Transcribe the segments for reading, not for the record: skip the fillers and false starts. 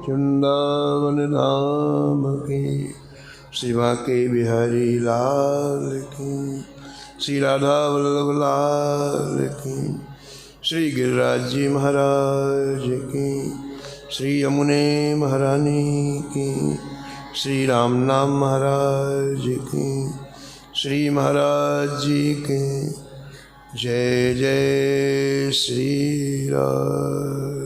वृंदावन धाम की, श्री बांके बिहारी लाल की, श्री राधा वल्लभ लाल की, श्री गिरिराज जी महाराज की, श्री यमुने महारानी की, श्री राम नाम महाराज की, श्री महाराज जी के। जय जय श्री राम।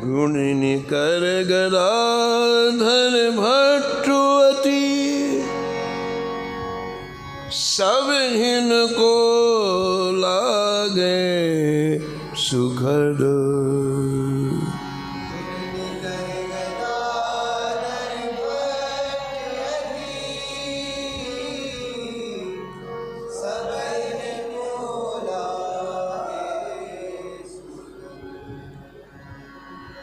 गुणनिकर गदाधर भट्टवती, सब हिनको लागे सुखद।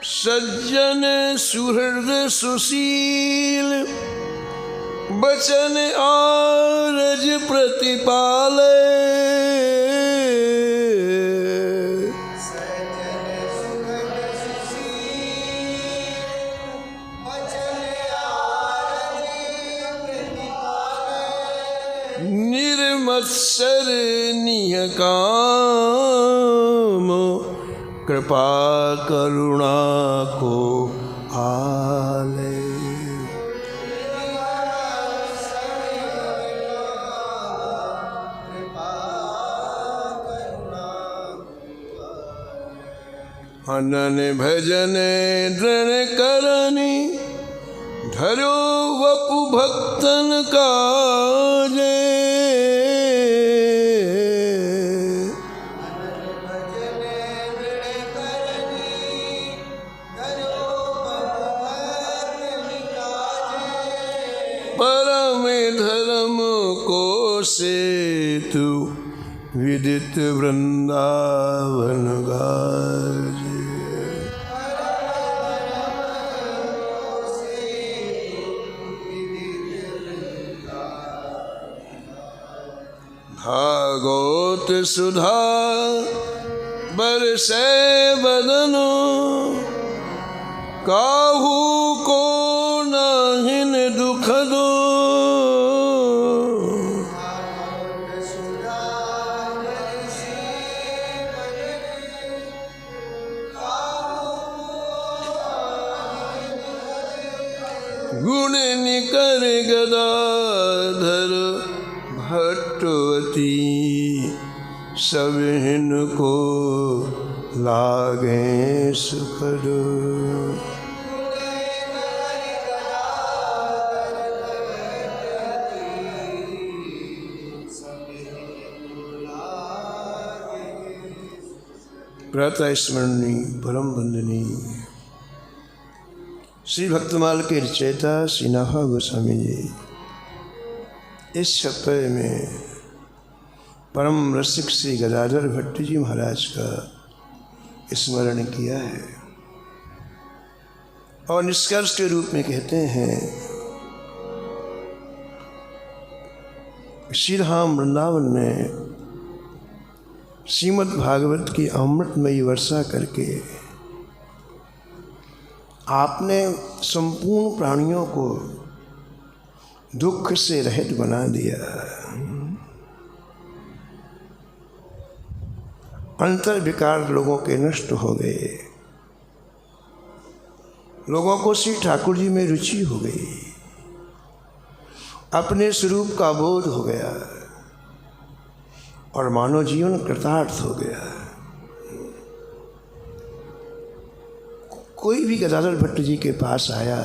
सज्जन सुहृद सुशील, बचन आरज प्रतिपाले। निर्मत्सर नियकाम, कृपा करुणा को आले। अनन भजन दृढ़ करनी, धरो वपु भक्तन काजे। परम धर्म को सेतु, विदित वृंदावन गाजे। भागवत सुधा बरसे बदनो, काहू को नाहिन दुख दो। गुण निकर गदाधर भट्टवती, सब हिनको लागे सुखद। प्रातः स्मरणी परम वंदनी श्री भक्तमाल के रचयिता श्री नाभा गोस्वामी जी इस छप्पर में परम रसिक श्री गदाधर भट्ट जी महाराज का स्मरण किया है और निष्कर्ष के रूप में कहते हैं, श्री धाम वृंदावन में श्रीमद् भागवत की अमृतमयी वर्षा करके आपने संपूर्ण प्राणियों को दुख से रहित बना दिया। अंतर विकार लोगों के नष्ट हो गए, लोगों को श्री ठाकुर जी में रुचि हो गई, अपने स्वरूप का बोध हो गया और मानव जीवन कृतार्थ हो गया। कोई भी गदाधर भट्ट जी के पास आया,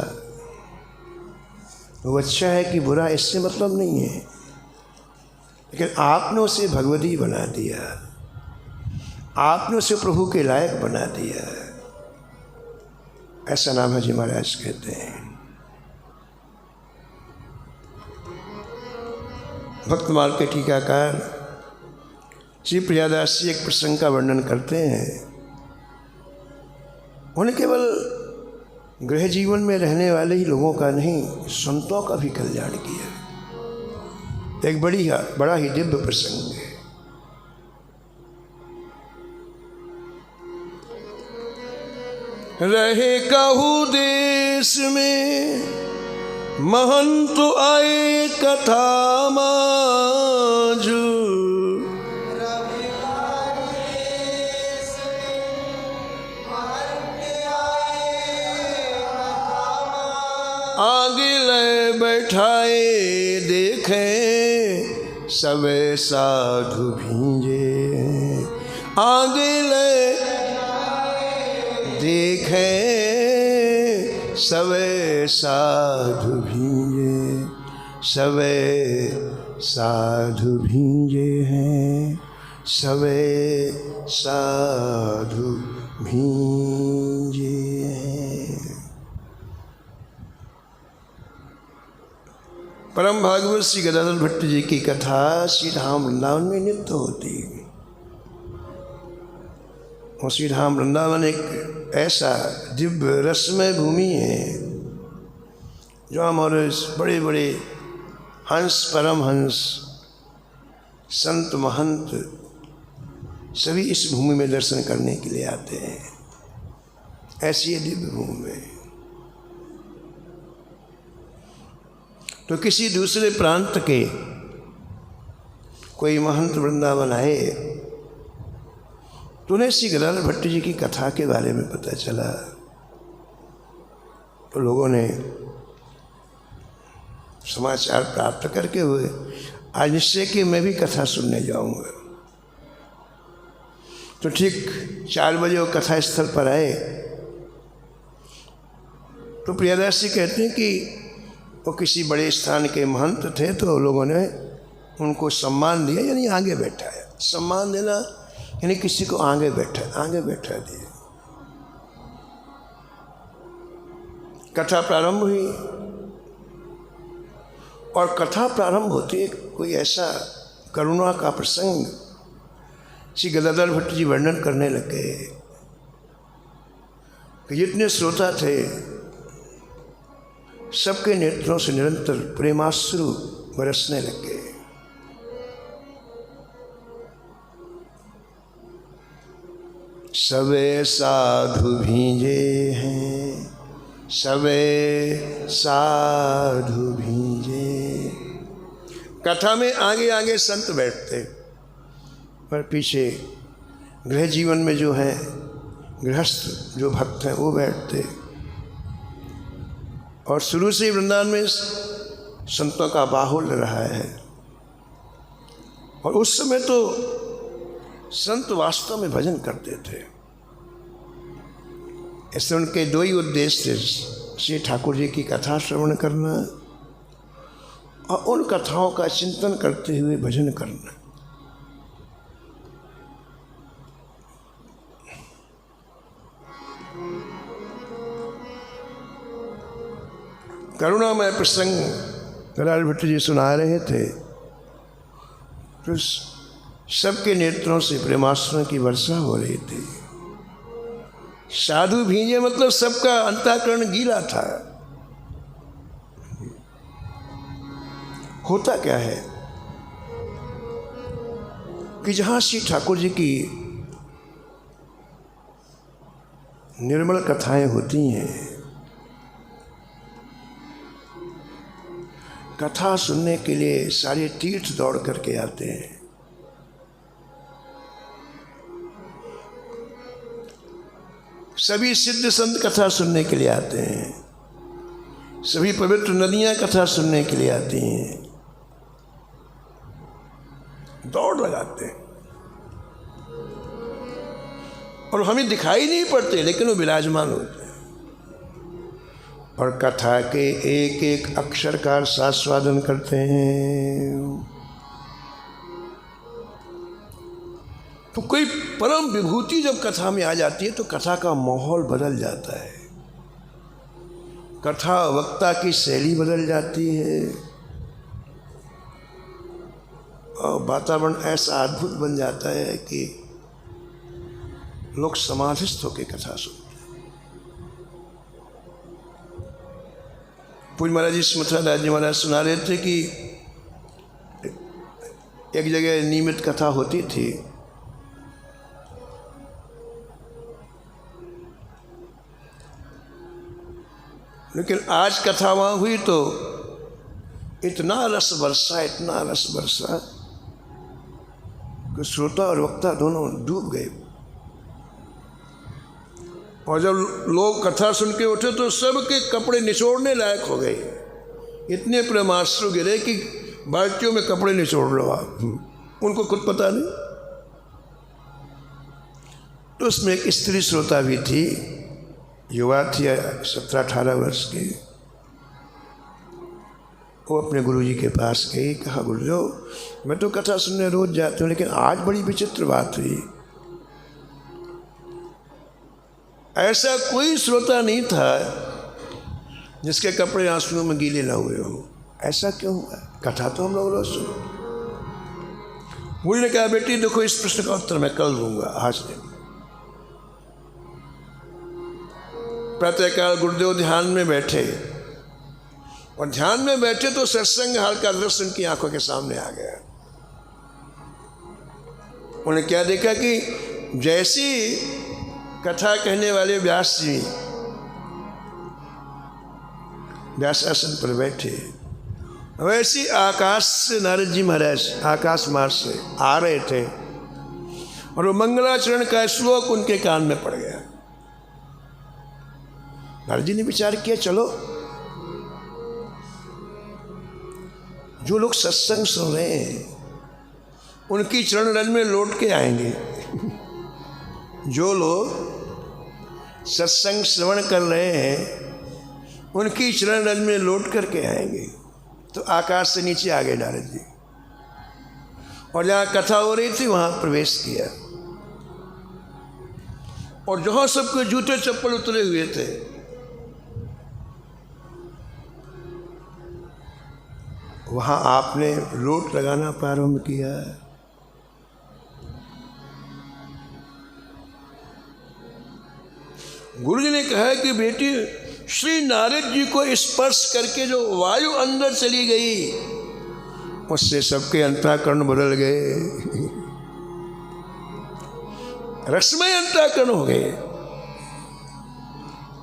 वो अच्छा है कि बुरा इससे मतलब नहीं है, लेकिन आपने उसे भगवती बना दिया, आपने उसे प्रभु के लायक बना दिया। ऐसा नाभा जी महाराज कहते हैं। भक्त मार्ग के टीकाकार श्री प्रियादास जी एक प्रसंग का वर्णन करते हैं। उन्हें केवल गृह जीवन में रहने वाले ही लोगों का नहीं, संतों का भी कल्याण किया। एक बड़ा ही दिव्य प्रसंग है। रहे कहू देश में महंत आए कथा माजू, आगे ले बैठाए देखे सबे साधु भींजे, आगे ले देखे सबे साधु भींजे, सबे साधु भींजे हैं, सबे साधु भींजे हैं। परम भागवत श्री गदाधर भट्ट जी की कथा श्री धाम वृंदावन में नित्य होती है। और श्री धाम वृंदावन एक ऐसा दिव्य रसमय भूमि है जो हमारे बड़े बड़े हंस, परम हंस, संत महंत सभी इस भूमि में दर्शन करने के लिए आते हैं। ऐसी है दिव्य भूमि है। तो किसी दूसरे प्रांत के कोई महंत वृंदावन आए तो उन्हें श्री गदाधर भट्ट जी की कथा के बारे में पता चला। तो लोगों ने समाचार प्राप्त करके हुए आज निश्चय कि मैं भी कथा सुनने जाऊंगा। तो ठीक 4 बजे वो कथा स्थल पर आए तो प्रियादास जी कहते हैं कि वो किसी बड़े स्थान के महंत थे, तो लोगों ने उनको सम्मान दिया, यानी आगे बैठाया। सम्मान देना यानी किसी को आगे बैठा दिया। कथा प्रारंभ हुई और कथा प्रारंभ होती है कोई ऐसा करुणा का प्रसंग श्री गदाधर भट्ट जी वर्णन करने लगे कि जितने श्रोता थे सबके नेत्रों से निरंतर प्रेमाश्रु बरसने लगे। सबे साधु भींजे हैं, सबे साधु भींजे। कथा में आगे आगे संत बैठते पर पीछे गृह जीवन में जो है गृहस्थ जो भक्त हैं वो बैठते। और शुरू से ही वृंदावन में संतों का बाहुल्य रहा है। और उस समय तो संत वास्तव में भजन करते थे। ऐसे उनके 2 ही उद्देश्य थे, श्री ठाकुर जी की कथा श्रवण करना और उन कथाओं का चिंतन करते हुए भजन करना। करुणामय प्रसंग गदाधर भट्ट जी सुना रहे थे तो सबके नेत्रों से प्रेमाश्रु की वर्षा हो रही थी। साधु भींजे मतलब सबका अंतःकरण गीला था। होता क्या है कि जहाँ श्री ठाकुर जी की निर्मल कथाएं होती हैं, कथा सुनने के लिए सारे तीर्थ दौड़ करके आते हैं। सभी सिद्ध संत कथा सुनने के लिए आते हैं, सभी पवित्र नदियां कथा सुनने के लिए आती हैं, दौड़ लगाते हैं। और हमें दिखाई नहीं पड़ते लेकिन वो विराजमान होते हैं और कथा के एक एक अक्षर का आस्वादन करते हैं। तो कोई परम विभूति जब कथा में आ जाती है तो कथा का माहौल बदल जाता है, कथा वक्ता की शैली बदल जाती है। और वातावरण ऐसा अद्भुत बन जाता है कि लोग समाधिस्थ होकर कथा सुनते हैं। पूज्य महाराज जी मथुरा दास जी महाराज सुना रहे थे कि एक जगह नियमित कथा होती थी, लेकिन आज कथा वहाँ हुई तो इतना रस बरसा कि श्रोता और वक्ता दोनों डूब गए। और जब लोग कथा सुन के उठे तो सबके कपड़े निचोड़ने लायक हो गए। इतने प्रेमाश्रु गिरे कि बाल्टियों में कपड़े निचोड़ लो आप, उनको खुद पता नहीं। तो उसमें एक स्त्री श्रोता भी थी, युवा थी 17-18 वर्ष की। वो अपने गुरुजी के पास गई, कहा गुरुदेव मैं तो कथा सुनने रोज जाती हूँ, लेकिन आज बड़ी विचित्र बात हुई। ऐसा कोई श्रोता नहीं था जिसके कपड़े आंसुओं में गीले ना हुए हों। ऐसा क्यों हुआ? कथा तो हम लोग रोज सुनो। गुरु ने कहा बेटी देखो इस प्रश्न का उत्तर मैं कल दूंगा, आज नहीं। प्रातःकाल गुरुदेव ध्यान में बैठे, और ध्यान में बैठे तो सत्संग हाल का दृश्य उनकी आंखों के सामने आ गया। उन्हें क्या देखा कि जैसी कथा कहने वाले व्यास जी व्यासासन पर बैठे, वैसी आकाश से नारद जी महाराज आकाश मार्ग से आ रहे थे, और वो मंगलाचरण का श्लोक उनके कान में पड़ गया। नारद जी ने विचार किया चलो जो लोग सत्संग सुन रहे हैं उनकी चरण रज में लौट के आएंगे। जो लोग सत्संग श्रवण कर रहे हैं उनकी चरण रज में लौट करके आएंगे। तो आकाश से नीचे आ गए नारद जी, और जहाँ कथा हो रही थी वहाँ प्रवेश किया। और जहाँ सबके जूते चप्पल उतरे हुए थे, वहाँ आपने लोट लगाना प्रारंभ किया। गुरु जी ने कहा कि बेटी श्री नारद जी को स्पर्श करके जो वायु अंदर चली गई उससे सबके अंतःकरण बदल गए, रसमय अंतःकरण हो गए।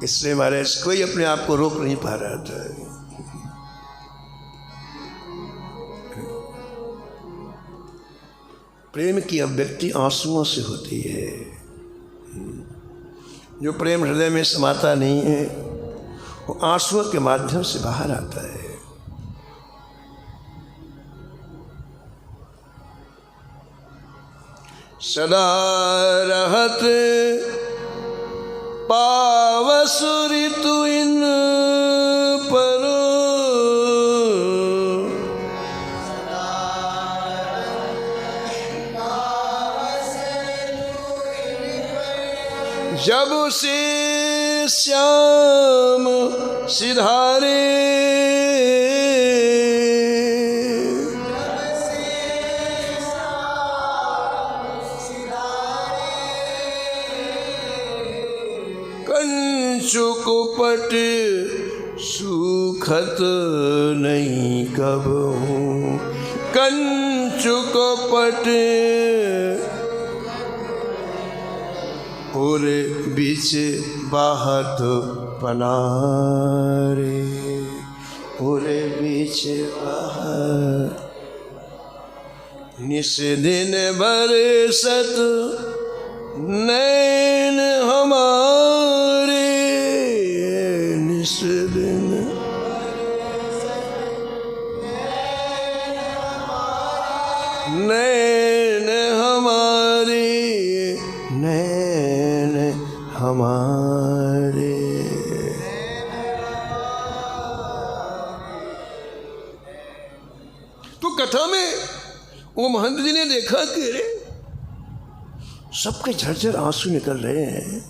इससे महाराज कोई अपने आप को रोक नहीं पा रहा था। प्रेम की अभिव्यक्ति आंसुओं से होती है। जो प्रेम हृदय में समाता नहीं है वो आंसुओं के माध्यम से बाहर आता है। सदा रहत पावसुरी तु इन पर, जब से श्याम सिधारे, कंचुक पट सुखत नहीं कबहूँ, कंचुक पट और बीच बाहत पनारे, और बीच बाहत निस दिन बरसत नैन हमारे, निस दिन नैन हमारे, नैन हमारे। तो कथा में वो महंत जी ने देखा कि अरे सबके झरझर आंसू निकल रहे हैं,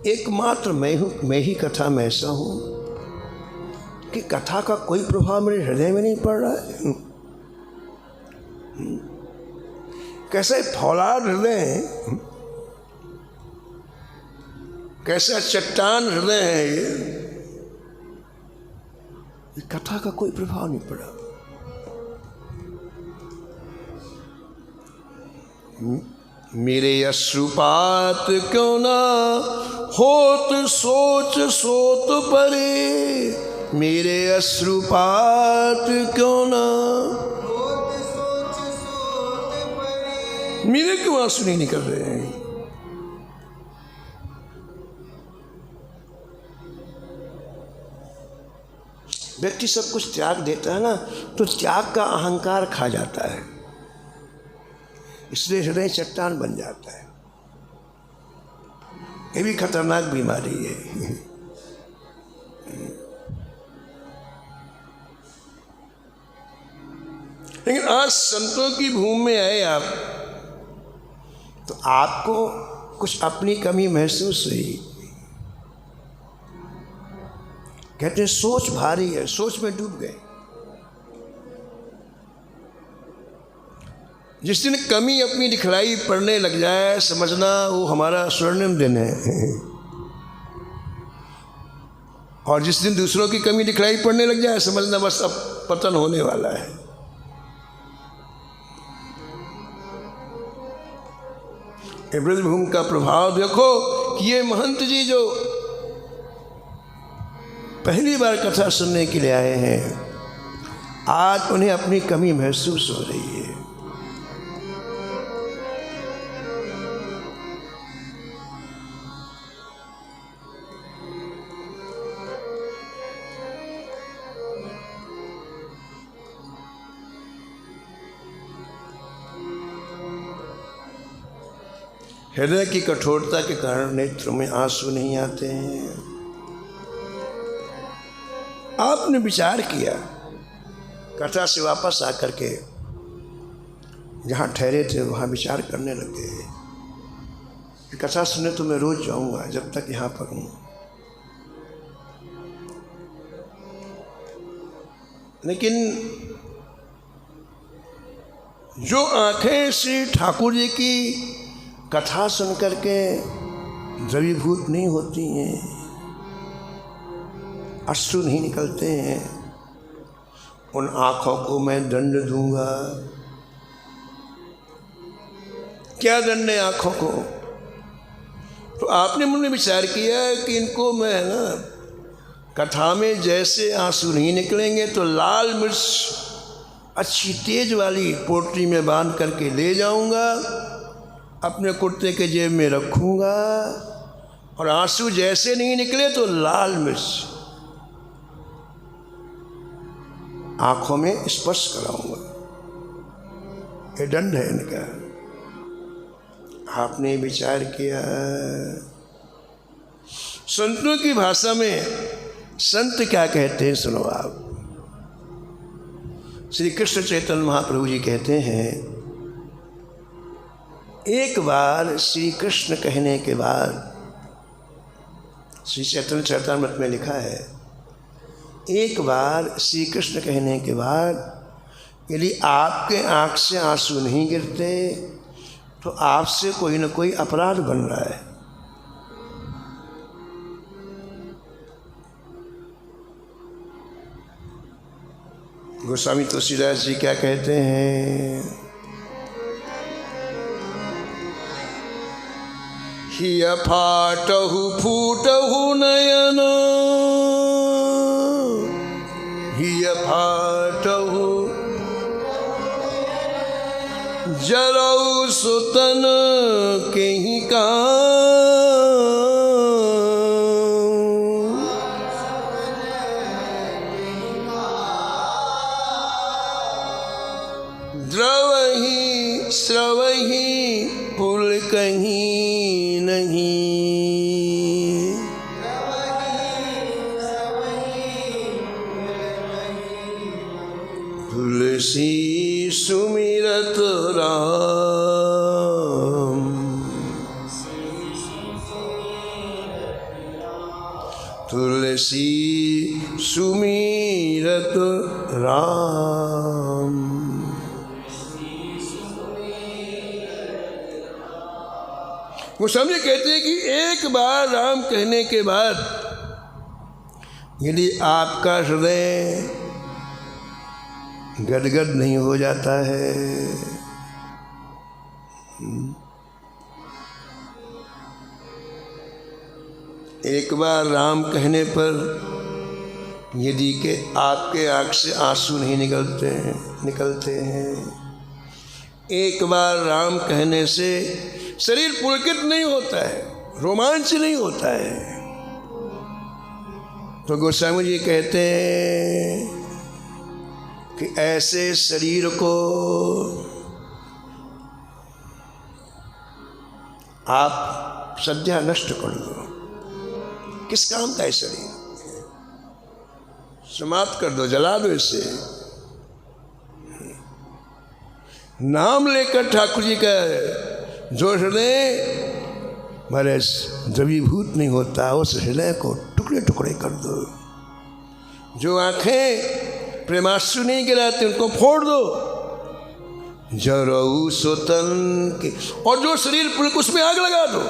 एकमात्र मैं ही कथा में ऐसा हूं कि कथा का कोई प्रभाव मेरे हृदय में नहीं पड़ रहा है। कैसे फौलाद हृदय है, कैसा चट्टान हृदय है ये कथा का कोई प्रभाव नहीं पड़ा। मेरे अश्रुपात क्यों ना होत सोच सोत परे, मेरे अश्रुपात क्यों ना, मेरे क्यों आंसू नहीं निकल रहे हैं। व्यक्ति सब कुछ त्याग देता है ना, तो त्याग का अहंकार खा जाता है, इसलिए हृदय चट्टान बन जाता है। ये भी खतरनाक बीमारी है। लेकिन आज संतों की भूमि में आए आप, तो आपको कुछ अपनी कमी महसूस हुई। कहते हैं सोच भारी है, सोच में डूब गए। जिस दिन कमी अपनी दिखलाई पड़ने लग जाए, समझना वो हमारा स्वर्णिम दिन है। और जिस दिन दूसरों की कमी दिखलाई पड़ने लग जाए, समझना बस अब पतन होने वाला है। ब्रजभूमि का प्रभाव देखो कि ये महंत जी जो पहली बार कथा सुनने के लिए आए हैं, आज उन्हें अपनी कमी महसूस हो रही है। हृदय की कठोरता के कारण नेत्र में आंसू नहीं आते हैं। आपने विचार किया, कथा से वापस आकर के जहाँ ठहरे थे वहाँ विचार करने लगे कि कथा सुनने तो मैं रोज जाऊँगा जब तक यहाँ पर हूँ, लेकिन जो आंखें श्री ठाकुर जी की कथा सुन करके द्रवीभूत नहीं होती हैं, अश्रु नहीं निकलते हैं, उन आँखों को मैं दंड दूंगा। क्या दंड है आँखों को? तो आपने मन में विचार किया कि इनको मैं ना कथा में जैसे आंसू नहीं निकलेंगे तो लाल मिर्च अच्छी तेज वाली पोटली में बांध करके ले जाऊंगा, अपने कुर्ते के जेब में रखूंगा, और आंसू जैसे नहीं निकले तो लाल मिर्च आंखों में स्पर्श कराऊंगा। ये दंड है इनका। आपने विचार किया। संतों की भाषा में संत क्या कहते हैं सुनो आप। श्री कृष्ण चैतन्य महाप्रभु जी कहते हैं, एक बार श्री कृष्ण कहने के बाद, श्री चैतन्य चरितामृत में लिखा है, एक बार श्री कृष्ण कहने के बाद यदि आपके आँख से आंसू नहीं गिरते तो आपसे कोई न कोई अपराध बन रहा है। गोस्वामी तुलसीदास जी क्या कहते हैं, हिय फाटहु फूटहु नयन, हिय फाटहु जरऊ सुतन केहि काम, द्रवहि स्रवहि पुल कहीं नहीं, तुलसी सुमिरत राम, तुलसी सुमिरत राम। गोस्वामी जी कहते हैं कि एक बार राम कहने के बाद यदि आपका हृदय गदगद नहीं हो जाता है, एक बार राम कहने पर यदि के आपके आँख से आंसू नहीं निकलते हैं, एक बार राम कहने से शरीर पुलकित नहीं होता है, रोमांच नहीं होता है, तो गोस्वामी जी कहते हैं कि ऐसे शरीर को आप सद्या नष्ट कर दो। किस काम का है शरीर? समाप्त कर दो, जला दो इसे। नाम लेकर ठाकुर जी का जो हृदय हमारे द्रवीभूत नहीं होता, उस हृदय को टुकड़े टुकड़े कर दो। जो आंखें प्रेमाश्रु नहीं गिराती उनको फोड़ दो, जरऊ सोतन के, और जो शरीर पुलक उसमें आग लगा दो।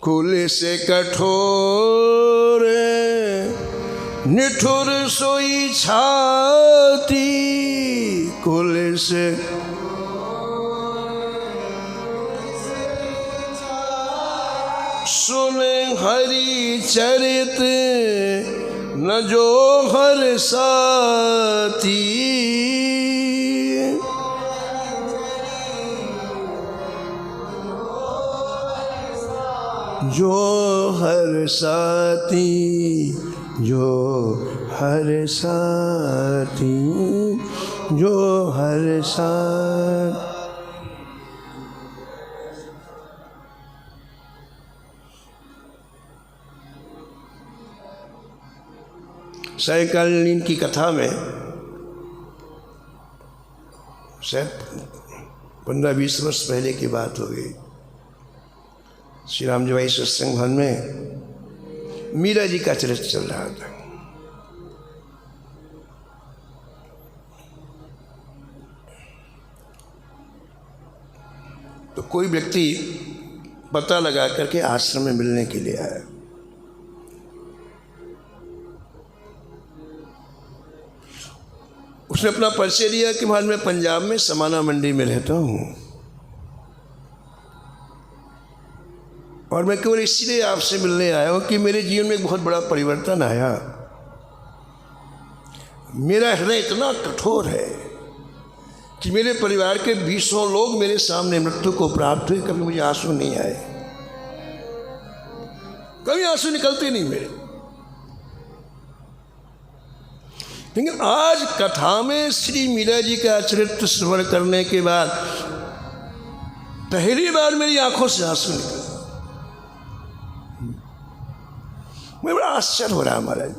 कुल से कठोर निठुर सोई छाती, कुल से सुने हरि चरित न जो हर साथी, जो हर साथी, जो हर साथी, जो हर साथ। सायकालीन की कथा में शायद 15-20 वर्ष पहले की बात हो गई। श्री राम जी भाई सत्संग भवन में मीरा जी का चरित्र चल रहा था। तो कोई व्यक्ति पता लगा करके आश्रम में मिलने के लिए आया। उसने अपना परिचय दिया कि महाराज मैं पंजाब में समाना मंडी में रहता हूँ और मैं केवल इसलिए आपसे मिलने आया हूँ कि मेरे जीवन में एक बहुत बड़ा परिवर्तन आया। मेरा हृदय इतना कठोर है कि मेरे परिवार के 20 लोग मेरे सामने मृत्यु को प्राप्त हुए, कभी मुझे आंसू नहीं आए, कभी आंसू निकलते नहीं मेरे। लेकिन आज कथा में श्री मीरा जी का चरित्र श्रवण करने के बाद पहली बार मेरी आंखों से आंसू निकले। मैं बड़ा आश्चर्य हो रहा महाराज।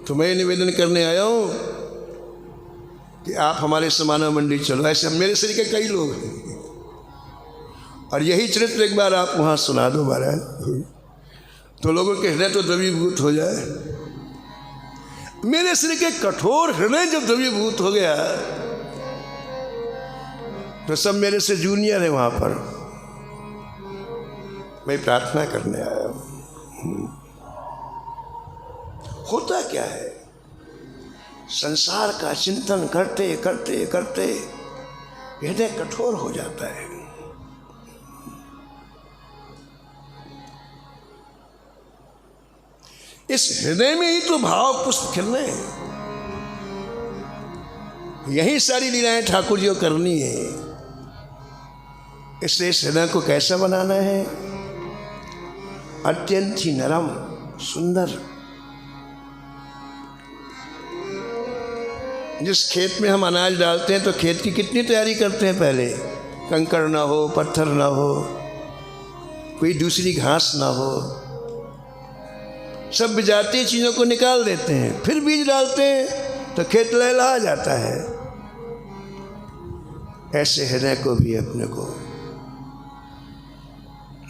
तो मैं निवेदन करने आया हूं कि आप हमारे समाना मंडी चलो। ऐसे मेरे शरीर के कई लोग हैं और यही चरित्र एक बार आप वहां सुना दो महाराज, तो लोगों के हृदय तो द्रवीभूत हो जाए। मेरे शरीर के कठोर हृदय जब द्रवीभूत हो गया तो सब मेरे से जूनियर है वहां पर। मैं प्रार्थना करने आया हूं। होता क्या है, संसार का चिंतन करते करते करते हृदय कठोर हो जाता है। इस हृदय में ही तो भाव पुष्प खिलने हैं। यही सारी लीलाएं ठाकुर जी को करनी है। इसलिए इस हृदय को कैसा बनाना है? अत्यंत ही नरम सुंदर। जिस खेत में हम अनाज डालते हैं तो खेत की कितनी तैयारी करते हैं पहले, कंकड़ ना हो, पत्थर ना हो, कोई दूसरी घास ना हो, सब विजातीय चीज़ों को निकाल देते हैं, फिर बीज डालते हैं तो खेत लहलहा जाता है। ऐसे हृदय को भी अपने को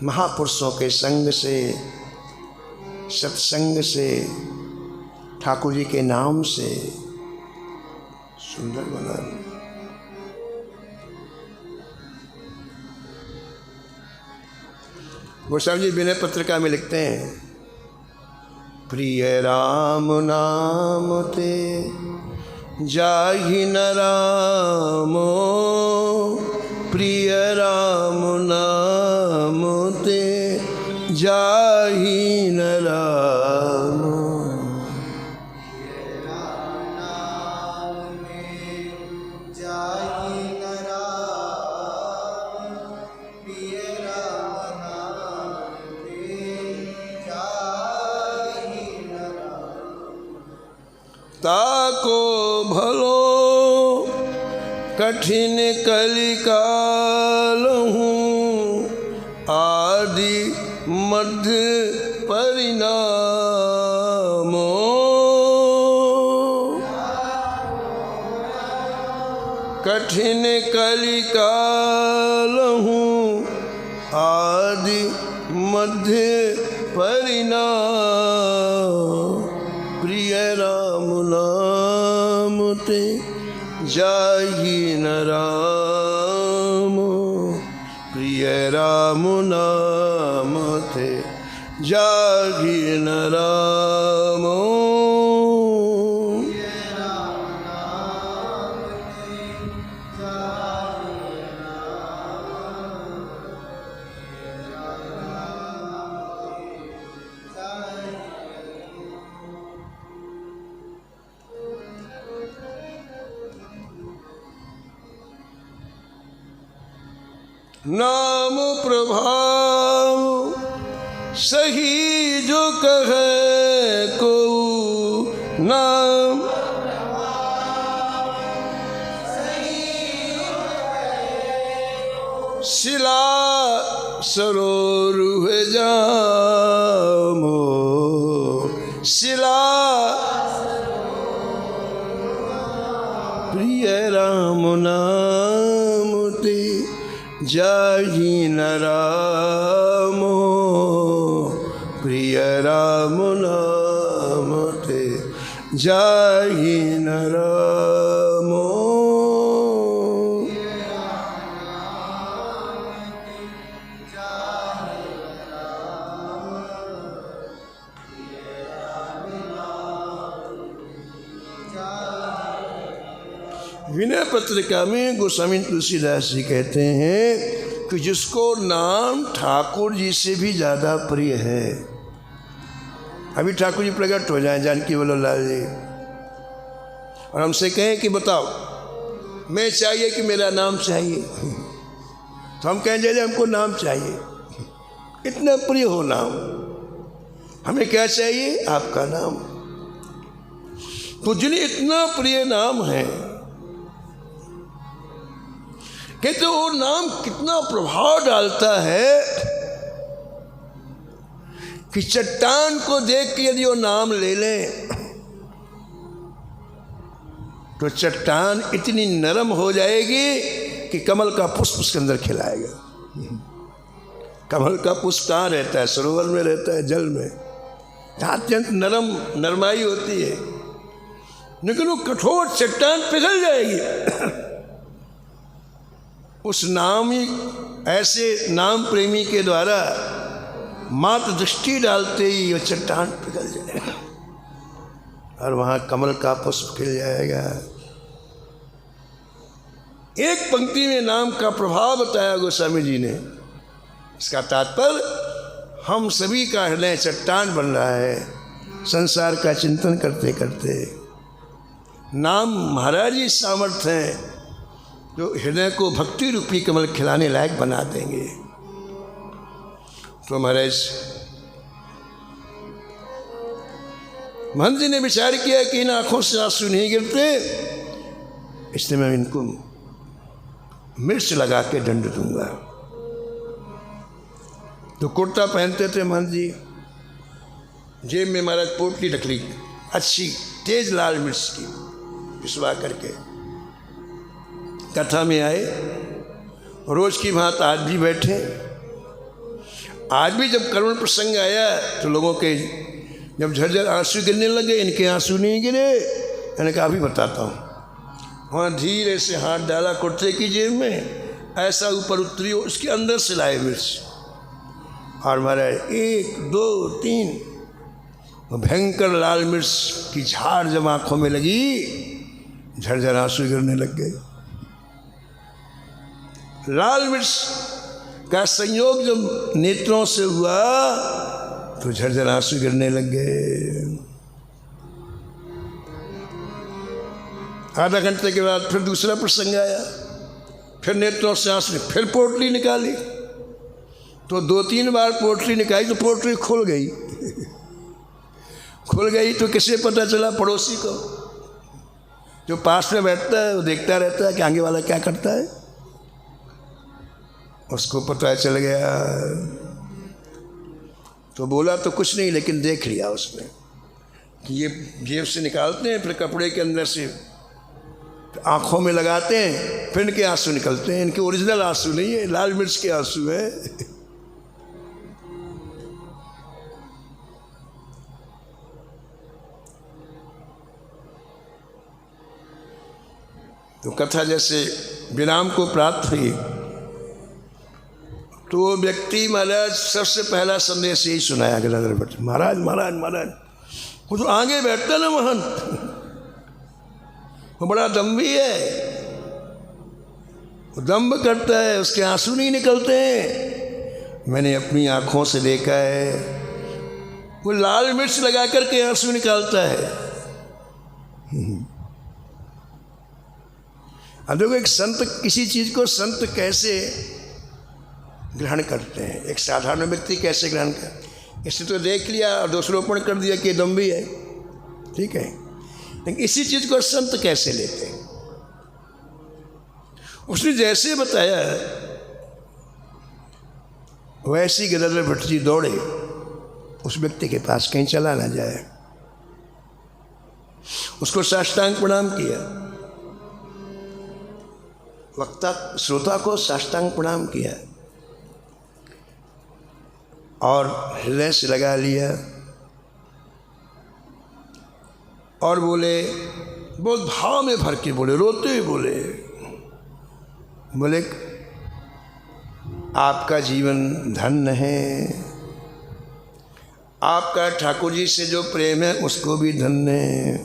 महापुरुषों के संग से सत्संग से, ठाकुर जी के नाम से सुंदर बना दिया। गोस्वामी जी विनय पत्रिका में लिखते हैं, प्रिय राम नाम ते जाहि न रामो, प्रिय राम नाम ते जाहि न रामो। ताको भलो कठिन कलिकाल हूँ, आदि मध्य परिणामो। कठिन कलिकाल हूँ, आदि मध्य परिणाम। प्रिय राम नाम ते जाहि न राम, प्रिय राम नाम ते जाहि न राम। नाम प्रभाव सही जो कहे को, नाम शिला सरोरुह जामो, शिला प्रिय राम नाम ते जाहि न रामो, प्रिय राम नाम ते जाहि न रामो। विनय पत्रिका में गोस्वामी तुलसीदास जी कहते हैं कि जिसको नाम ठाकुर जी से भी ज़्यादा प्रिय है। अभी ठाकुर जी प्रकट हो जाएं, जानकी वल्लभ लाल जी, और हमसे कहें कि बताओ मैं चाहिए कि मेरा नाम चाहिए, तो हम कहें जैसे हमको नाम चाहिए, इतना प्रिय हो नाम। हमें क्या चाहिए? आपका नाम। तो जिन्हें इतना प्रिय नाम है, कहते वो नाम कितना प्रभाव डालता है कि चट्टान को देख के यदि वो नाम ले लें तो चट्टान इतनी नरम हो जाएगी कि कमल का पुष्प उसके अंदर खिलाएगा। कमल का पुष्प कहाँ रहता है? सरोवर में रहता है, जल में, जहाँ अत्यंत नरमाई होती है। लेकिन वो कठोर चट्टान पिघल जाएगी। उस नामी ऐसे नाम प्रेमी के द्वारा मात्र दृष्टि डालते ही वो चट्टान पिघल जाएगा और वहाँ कमल का पुष्प खिल जाएगा। एक पंक्ति में नाम का प्रभाव बताया गोस्वामी जी ने। इसका तात्पर्य हम सभी का हृदय चट्टान बन रहा है संसार का चिंतन करते करते। नाम महाराज ही सामर्थ्य हैं जो हृदय को भक्ति रूपी कमल खिलाने लायक बना देंगे। तो महाराज महंत जी ने विचार किया कि इन आँखों से आंसू नहीं गिरते, इसलिए मैं इनको मिर्च लगा के दंड दूंगा। तो कुर्ता पहनते थे महंत जी, जेब में महाराज पोटली रख ली अच्छी तेज लाल मिर्च की पिसवा करके। कथा में आए, रोज की भांत आज भी बैठे। आज भी जब करुण प्रसंग आया तो लोगों के जब झरझर आंसू गिरने लगे, इनके आंसू नहीं गिरे। मैंने कहा अभी बताता हूँ। वहाँ धीरे से हाथ डाला कुर्ते की जेब में, ऐसा ऊपर उतरी, उसके अंदर से लाए मिर्च और मारा 1 2 3, भयंकर लाल मिर्च की झाड़ जब आंखों में लगी, झरझर आंसू गिरने लग गए। लाल मिर्च का संयोग जब नेत्रों से हुआ तो झरझर आंसू गिरने लग गए। आधा घंटे के बाद फिर दूसरा प्रसंग आया, फिर नेत्रों से आंसू, फिर पोटली निकाली तो 2-3 बार पोटली निकाली तो पोटली खुल गई। खुल गई तो किसे पता चला? पड़ोसी को, जो पास में बैठता है वो देखता रहता है कि आगे वाला क्या करता है। उसको पता चल गया तो बोला तो कुछ नहीं, लेकिन देख लिया उसमें कि ये जेब से निकालते हैं, फिर कपड़े के अंदर से आंखों में लगाते हैं, फिर इनके आंसू निकलते हैं। इनके ओरिजिनल आंसू नहीं है, लाल मिर्च के आंसू है। तो कथा जैसे विराम को प्राप्त हुई तो वो व्यक्ति महाराज सबसे पहला संदेश यही सुनाया गदाधर भट्ट, महाराज महाराज महाराज। वो तो आगे बैठता ना महंत, वो बड़ा दम्भी है, वो दम्भ करता है, उसके आंसू नहीं निकलते हैं। मैंने अपनी आंखों से देखा है, वो लाल मिर्च लगा करके आंसू निकालता है। अब देखो एक संत किसी चीज़ को संत कैसे ग्रहण करते हैं, एक साधारण व्यक्ति कैसे ग्रहण कर, इसने तो देख लिया और दोषारोपण कर दिया कि दम्भी है, ठीक है, लेकिन इसी चीज़ को संत कैसे लेते हैं? उसने जैसे बताया वैसे ही गदाधर भट्ट जी दौड़े उस व्यक्ति के पास, कहीं चला ना जाए। उसको साष्टांग प्रणाम किया, वक्ता श्रोता को साष्टांग प्रणाम किया और हृदय से लगा लिया और बोले, बहुत भाव में भर के बोले, रोते हुए बोले, आपका जीवन धन्य है, आपका ठाकुर जी से जो प्रेम है उसको भी धन्य है।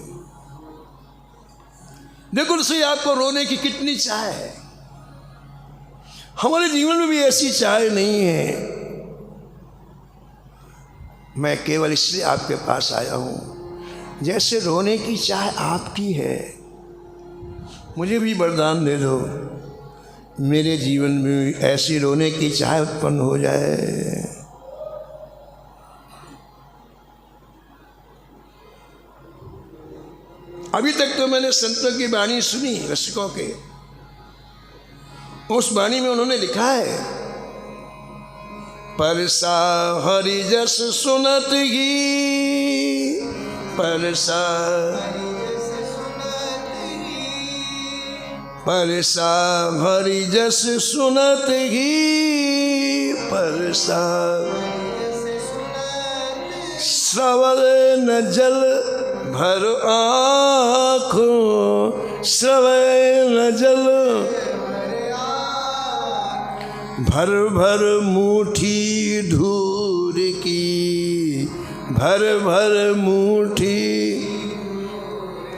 देखो सही, आपको रोने की कितनी चाह है, हमारे जीवन में भी ऐसी चाह नहीं है। मैं केवल इसलिए आपके पास आया हूँ, जैसे रोने की चाह आपकी है, मुझे भी वरदान दे दो, मेरे जीवन में ऐसी रोने की चाह उत्पन्न हो जाए। अभी तक तो मैंने संतों की वाणी सुनी, रसिकों के, उस वाणी में उन्होंने लिखा है, परसा हरि जस सुनत ही, परसा हरि जस सुनत ही, परसा श्रवण न जल भर आँखों, श्रवण न जल भर भर मुट्ठी धूर की, भर भर मुट्ठी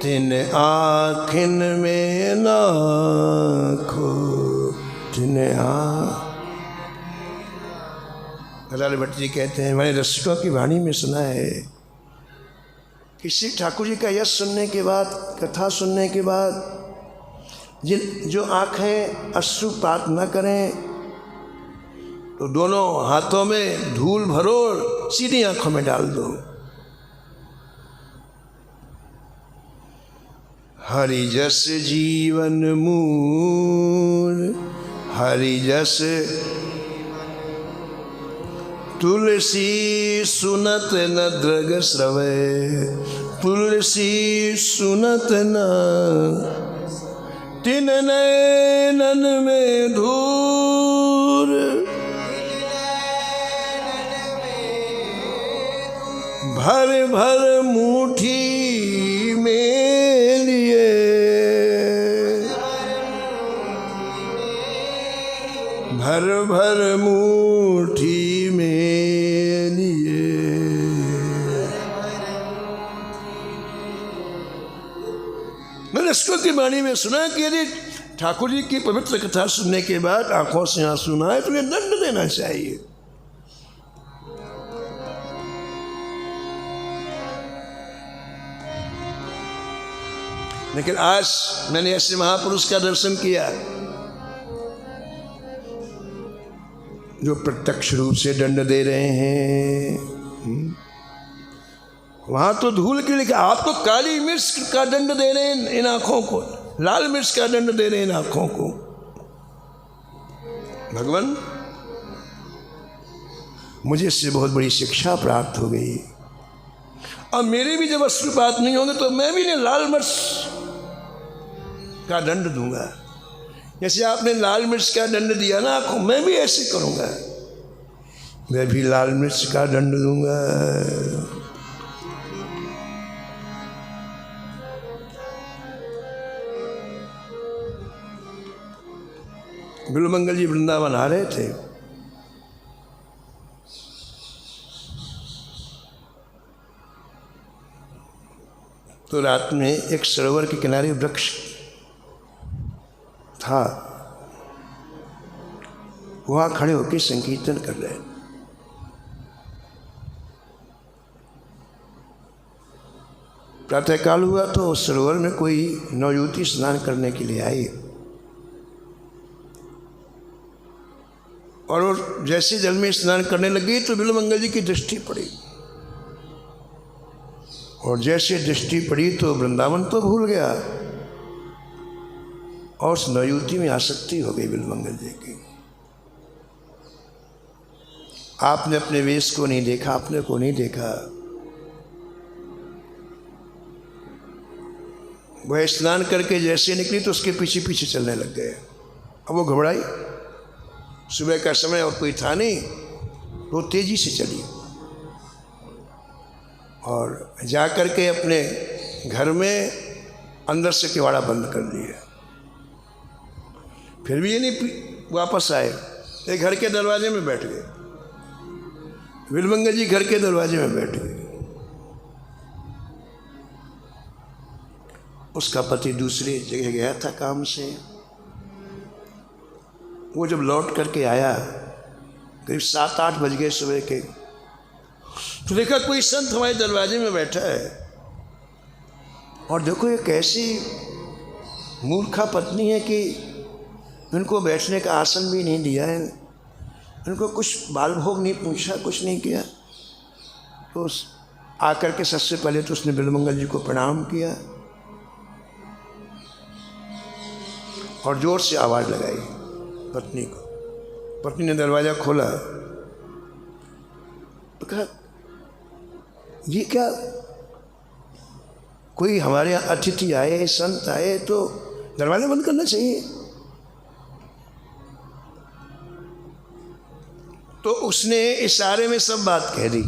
तिन आँखिन में नाखो, तिन गदाधर भट्ट जी कहते हैं, मैंने रसिकों की वाणी में सुना है, किसी ठाकुर जी का यश सुनने के बाद, कथा सुनने के बाद जो आँखें अश्रुपात न करें तो दोनों हाथों में धूल भरो, सीधी आंखों में डाल दो। हरि जस जीवन मूल, हरि जस तुलसी सुनत न दृग श्रवै, तुलसी सुनत न तिन नैनन में धूर, भर भर मुट्ठी में लिए, भर भर मुट्ठी में लिए। मैंने स्कूल की वाणी में सुना कि यदि ठाकुर जी की पवित्र कथा सुनने के बाद आंखों से आंसू ना आए तो उन्हें दंड देना चाहिए। लेकिन आज मैंने ऐसे महापुरुष का दर्शन किया जो प्रत्यक्ष रूप से दंड दे रहे हैं। वहां तो धूल के लिखा, आप तो काली मिर्च का दंड दे रहे हैं इन आंखों को, लाल मिर्च का दंड दे रहे हैं इन आंखों को। भगवान, मुझे इससे बहुत बड़ी शिक्षा प्राप्त हो गई। अब मेरे भी जब अश्रुपात नहीं होंगे तो मैं भी ने लाल मिर्च का दंड दूंगा। जैसे आपने लाल मिर्च का दंड दिया ना आंखों, मैं भी ऐसे करूंगा, मैं भी लाल मिर्च का दंड दूंगा। बिल्वमंगल जी वृंदावन आ रहे थे, तो रात में एक सरोवर के किनारे वृक्ष था, वहां खड़े होकर संकीर्तन कर रहे। प्रातःकाल हुआ तो उस सरोवर में कोई नवयुवती स्नान करने के लिए आई, और वो जैसे जल में स्नान करने लगी तो बिल्वमंगल जी की दृष्टि पड़ी, और जैसे दृष्टि पड़ी तो वृंदावन तो भूल गया और उस नवयुवती में आसक्ति हो गई बिल्वमंगल जी की। आपने अपने वेश को नहीं देखा, अपने को नहीं देखा, वह स्नान करके जैसे निकली तो उसके पीछे पीछे चलने लग गए। अब वो घबराई, सुबह का समय और कोई था नहीं, वो तेजी से चली और जा कर के अपने घर में अंदर से किवाड़ा बंद कर लिया। फिर भी ये नहीं वापस आए, एक घर के दरवाजे में बैठ गए। बिल्वमंगल जी घर के दरवाजे में बैठ गए। उसका पति दूसरी जगह गया था काम से। वो जब लौट करके आया करीब 7-8 बज गए सुबह के, तो देखा कोई संत हमारे दरवाजे में बैठा है, और देखो ये कैसी मूर्खा पत्नी है कि उनको बैठने का आसन भी नहीं दिया है, उनको कुछ बाल भोग नहीं पूछा, कुछ नहीं किया। तो आकर के सबसे पहले तो उसने बिल्वमंगल जी को प्रणाम किया और जोर से आवाज़ लगाई पत्नी को। पत्नी ने दरवाज़ा खोला तो कहा, ये क्या, कोई हमारे यहाँ अतिथि आए, संत आए तो दरवाज़ा बंद करना चाहिए। तो उसने इशारे में सब बात कह दी,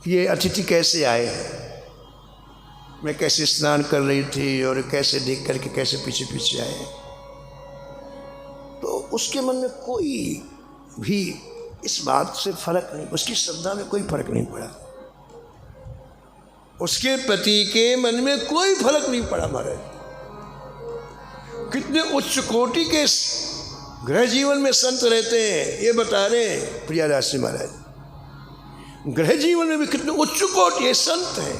ये अतिथि कैसे आए, मैं कैसे स्नान कर रही थी और कैसे देख करके कैसे पीछे पीछे आए। तो उसके मन में कोई भी इस बात से फर्क नहीं, उसकी श्रद्धा में कोई फर्क नहीं पड़ा, उसके पति के मन में कोई फर्क नहीं पड़ा। महाराज कितने उच्च कोटि के गृह जीवन में संत रहते हैं, ये बता रहे हैं प्रियादास जी महाराज। गृह जीवन में भी कितने उच्च कोटि संत हैं,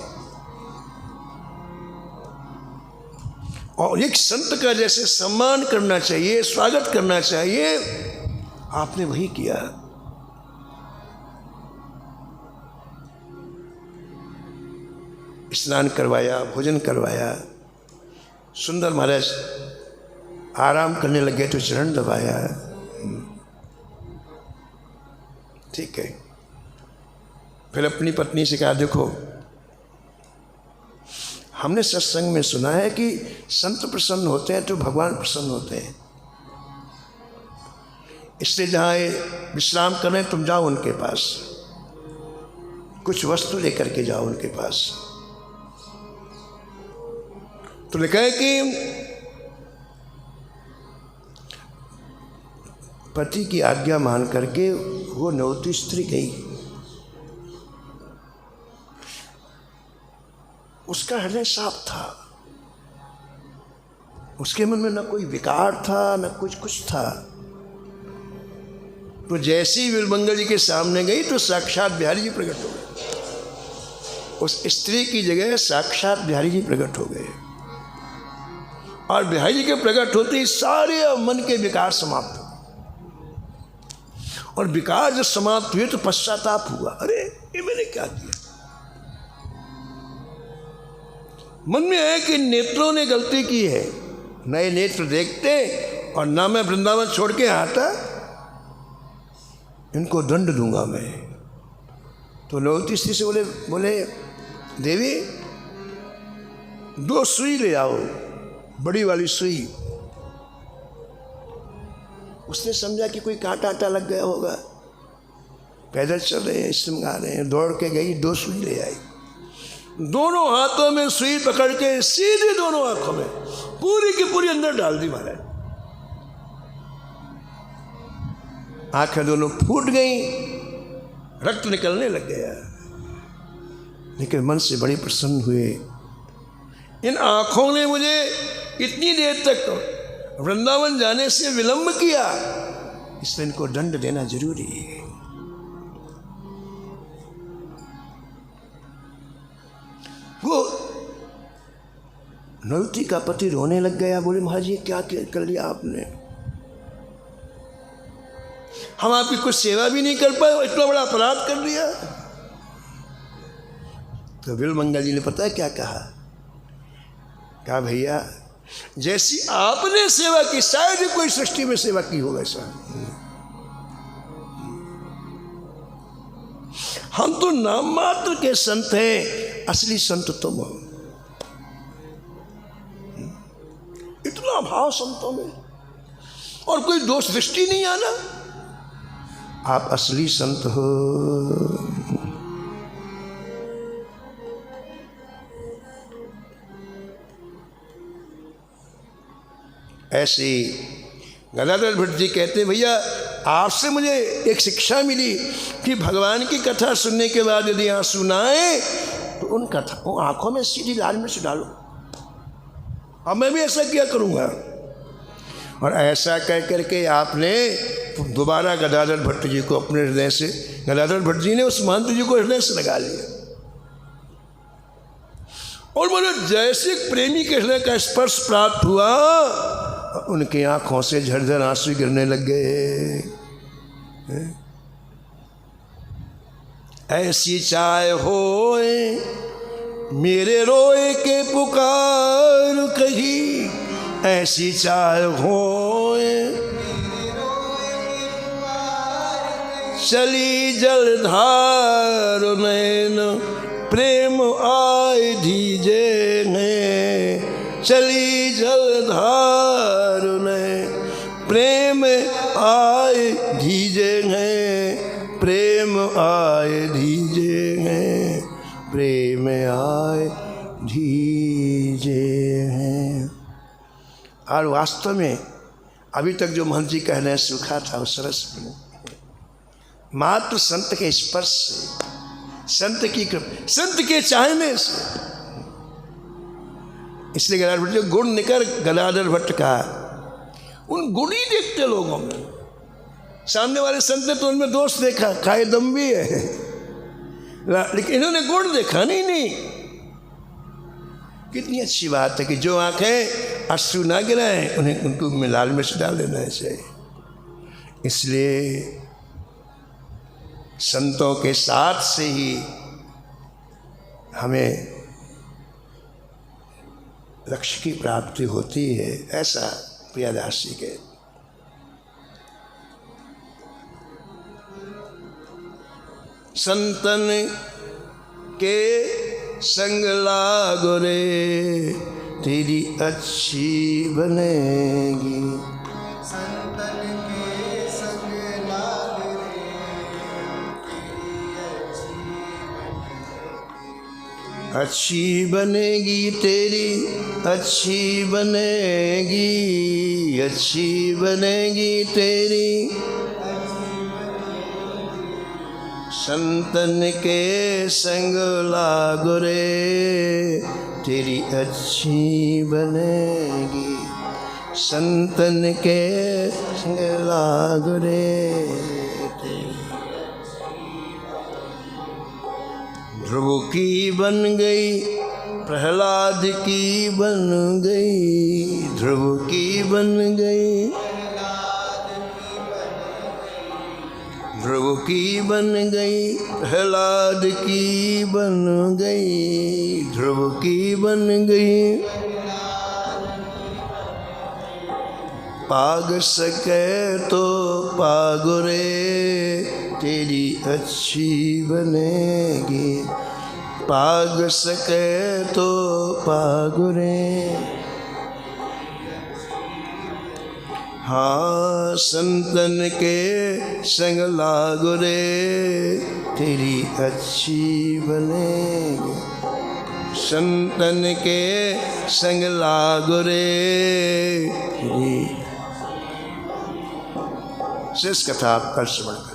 और एक संत का जैसे सम्मान करना चाहिए, स्वागत करना चाहिए, आपने वही किया। स्नान करवाया, भोजन करवाया, सुंदर महाराज आराम करने लगे तो चरण दबाया। ठीक है, फिर अपनी पत्नी से कहा, देखो हमने सत्संग में सुना है कि संत प्रसन्न होते हैं तो भगवान प्रसन्न होते हैं, इसलिए जहाँ ये विश्राम करें तुम जाओ उनके पास। कुछ वस्तु लेकर के जाओ उनके पास। तो लिखा है कि पति की आज्ञा मान करके वो नौती स्त्री गई। उसका हृदय साफ था, उसके मन में न कोई विकार था न कुछ था। तो जैसे ही बिल्वमंगल जी के सामने गई तो साक्षात बिहारी जी प्रकट हो गए। उस स्त्री की जगह साक्षात बिहारी जी प्रकट हो गए और बिहारी जी के प्रकट होते ही सारे मन के विकार समाप्त हो। और विकार जब समाप्त हुए तो पश्चाताप हुआ, अरे ये मैंने क्या किया। मन में है कि नेत्रों ने गलती की है, नए नेत्र देखते और ना मैं वृंदावन छोड़ के आता, इनको दंड दूंगा मैं। तो नौती स्त्री से बोले देवी 2 सुई ले आओ, बड़ी वाली सुई। उसने समझा कि कोई कांटा आटा लग गया होगा, पैदल चल रहे हैं, इसमें गा रहे हैं, दौड़ के गई 2 सुई ले आई। दोनों हाथों में सुई पकड़ के सीधे दोनों आंखों में पूरी की पूरी अंदर डाल दी महाराज। आंखें दोनों फूट गई, रक्त निकलने लग गया। लेकिन मन से बड़े प्रसन्न हुए, इन आंखों ने मुझे इतनी देर तक वृंदावन जाने से विलंब किया, इसलिए इनको दंड देना जरूरी है। वो नौती का पति रोने लग गया, बोले महाराज ये क्या कर लिया आपने, हम आपकी कुछ सेवा भी नहीं कर पाए, इतना बड़ा अपराध कर दिया। तो बिल्वमंगल जी ने पता है क्या कहा भैया जैसी आपने सेवा की शायद ही कोई सृष्टि में सेवा की हो ऐसा। हम तो नाम मात्र के संत हैं, असली संत तुम हो। इतना भाव संतों में और कोई दोष दृष्टि नहीं आना, आप असली संत हो। ऐसे गदाधर भट्ट जी कहते हैं भैया आपसे मुझे एक शिक्षा मिली कि भगवान की कथा सुनने के बाद यदि आंसू ना आए तो उन आंखों में सीधी लाल मिर्च डालो। अब मैं भी ऐसा किया करूँगा। और ऐसा कह करके आपने दोबारा गदाधर भट्ट जी को अपने हृदय से, गदाधर भट्ट जी ने उस महंत जी को हृदय से लगा लिया। और मतलब जैसे प्रेमी के हृदय का स्पर्श प्राप्त हुआ, उनकी आंखों से झरझर आंसू गिरने लग गए। ऐसी चाय होए मेरे रोए के पुकार कही, ऐसी चाय होए चली जलधार नैन प्रेम आए धीजे ने, चली जलधार ने प्रेम आए धीजे हैं, प्रेम आए धीजे हैं, प्रेम आए धीजे हैं। और वास्तव में अभी तक जो महंत जी कहने हैं सुखा था वो सरस मात्र संत के स्पर्श से, संत की कृपा, संत के चाहने से। इसलिए गदाधर भट्ट जो गुण निकर गदाधर भट्ट का, उन गुण ही देखते लोगों में। सामने वाले संत ने तो उनमें दोष देखा, खाए दम भी है, लेकिन इन्होंने गुण देखा नहीं। कितनी अच्छी बात है कि जो आंखें अश्रु ना गिराएं उन्हें उनको में लाल मिर्च डाल देना चाहिए। इसलिए संतों के साथ से ही हमें लक्ष्य की प्राप्ति होती है, ऐसा प्रियदास जी के। संतन के संग लागो रे तेरी अच्छी बनेगी, संतन के संग लाग रे तेरी अच्छी बनेगी। अच्छी बनेगी तेरी, अच्छी बनेगी, अच्छी बनेगी तेरी। संतन के संग लागो रे, तेरी अच्छी बनेगी। संतन के संग लागो रे, ध्रुव की बन गई, प्रहलाद की बन गई, ध्रुव की बन गई, ध्रुव की बन गई, प्रहलाद की बन गई, ध्रुव की बन गई। पाग सके तो पागो रे, तेरी अच्छी बनेगी। पाग सके तो पागो रे, हाँ संतन के संग लागो रे, तेरी अच्छी बनेगी। संतन के संग लागो रे, तेरी। शेष कथा आप कल श्रवण करें।